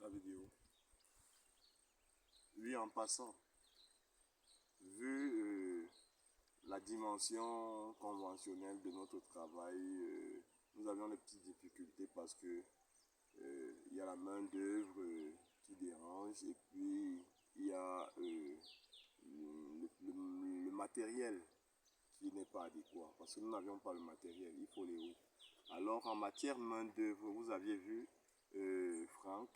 la vidéo. Oui, en passant, vu la dimension conventionnelle de notre travail, nous avions des petites difficultés parce que il y a la main d'œuvre qui dérange et puis il y a le matériel qui n'est pas adéquat parce que nous n'avions pas le matériel, il faut les roues. Alors en matière main d'œuvre, vous aviez vu Franck,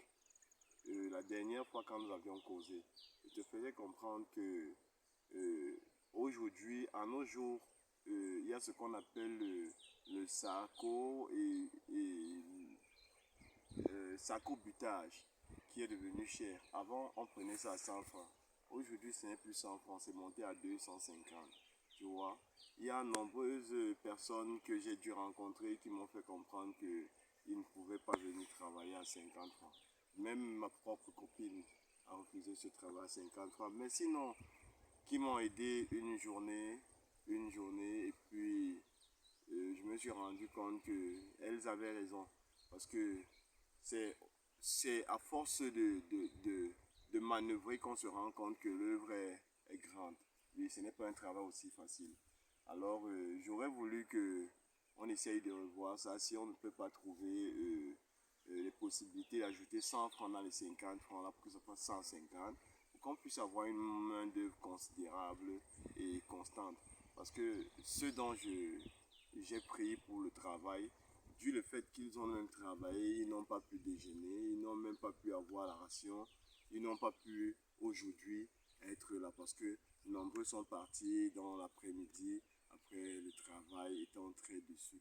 la dernière fois quand nous avions causé, je te faisais comprendre que aujourd'hui, à nos jours, il y a ce qu'on appelle le sarco et sarco-butage qui est devenu cher. Avant, on prenait ça à 100 francs. Aujourd'hui, ce n'est plus 100 francs, c'est monté à 250. Tu vois, il y a nombreuses personnes que j'ai dû rencontrer qui m'ont fait comprendre qu'ils ne pouvaient pas venir travailler à 50 francs. Même ma propre copine a refusé ce travail à 50 francs. Mais sinon, qui m'ont aidé une journée, et puis je me suis rendu compte qu'elles avaient raison. Parce que c'est à force de manœuvrer qu'on se rend compte que l'œuvre est grande. Et ce n'est pas un travail aussi facile. Alors, j'aurais voulu qu'on essaye de revoir ça. Si on ne peut pas trouver les possibilités d'ajouter 100 francs dans les 50 francs, là, pour que ça fasse 150, pour qu'on puisse avoir une main d'œuvre considérable et constante. Parce que ce dont j'ai pris pour le travail, dû le fait qu'ils ont même travaillé, ils n'ont pas pu déjeuner, ils n'ont même pas pu avoir la ration, ils n'ont pas pu aujourd'hui être là parce que nombreux sont partis dans l'après-midi après le travail étant très dessus.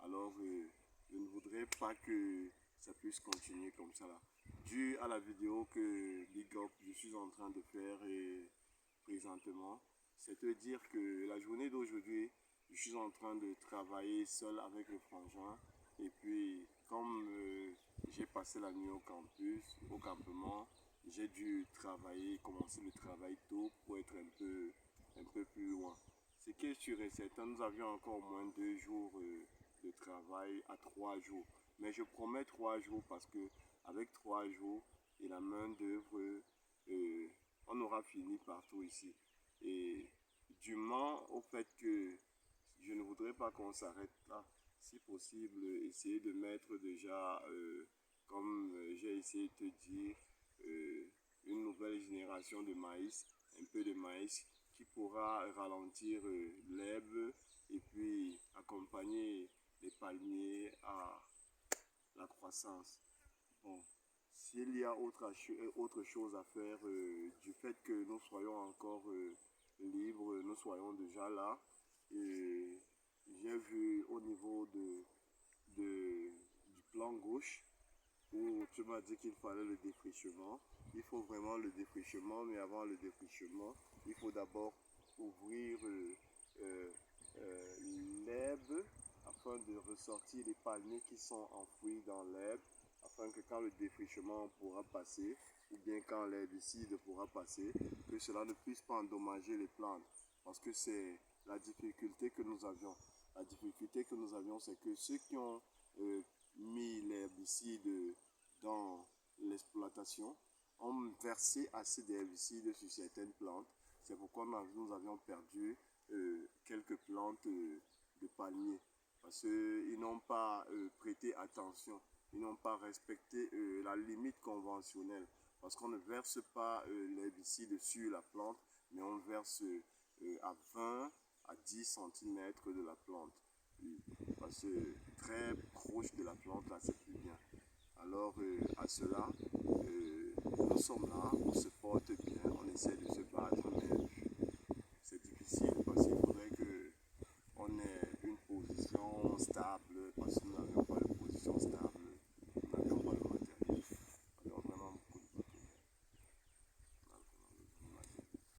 Alors je ne voudrais pas que ça puisse continuer comme ça là. Dû à la vidéo que Big Up je suis en train de faire présentement, c'est te dire que la journée d'aujourd'hui, je suis en train de travailler seul avec le frangin. Et puis, comme j'ai passé la nuit au campus, au campement, j'ai dû commencer le travail tôt pour être un peu plus loin. Ce qui est sûr et certain, nous avions encore au moins 2 jours de travail à 3 jours. Mais je promets 3 jours parce que avec 3 jours et la main d'œuvre, on aura fini partout ici. Et dûment au fait que je ne voudrais pas qu'on s'arrête là, si possible, essayer de mettre déjà, comme j'ai essayé de te dire, une nouvelle génération de maïs, un peu de maïs qui pourra ralentir l'herbe et puis accompagner les palmiers à la croissance. Bon, s'il y a autre chose à faire, du fait que nous soyons encore libres, nous soyons déjà là, et j'ai vu au niveau du plan gauche, où tu m'as dit qu'il fallait le défrichement. Il faut vraiment le défrichement, mais avant le défrichement, il faut d'abord ouvrir euh, l'herbe afin de ressortir les palmiers qui sont enfouis dans l'herbe, afin que quand le défrichement pourra passer, ou bien quand l'herbicide pourra passer, que cela ne puisse pas endommager les plantes. Parce que c'est la difficulté que nous avions. La difficulté que nous avions, c'est que ceux qui ont mis l'herbicide dans l'exploitation ont versé assez d'herbicide sur certaines plantes. C'est pourquoi nous avions perdu quelques plantes de palmiers. Parce qu'ils n'ont pas prêté attention. Ils n'ont pas respecté la limite conventionnelle. Parce qu'on ne verse pas l'herbicide sur la plante, mais on verse à 20 à 10 cm de la plante. Parce que très proche de la plante, là, c'est plus bien. Alors, à cela, nous sommes là, on se porte bien, on essaie de se battre, mais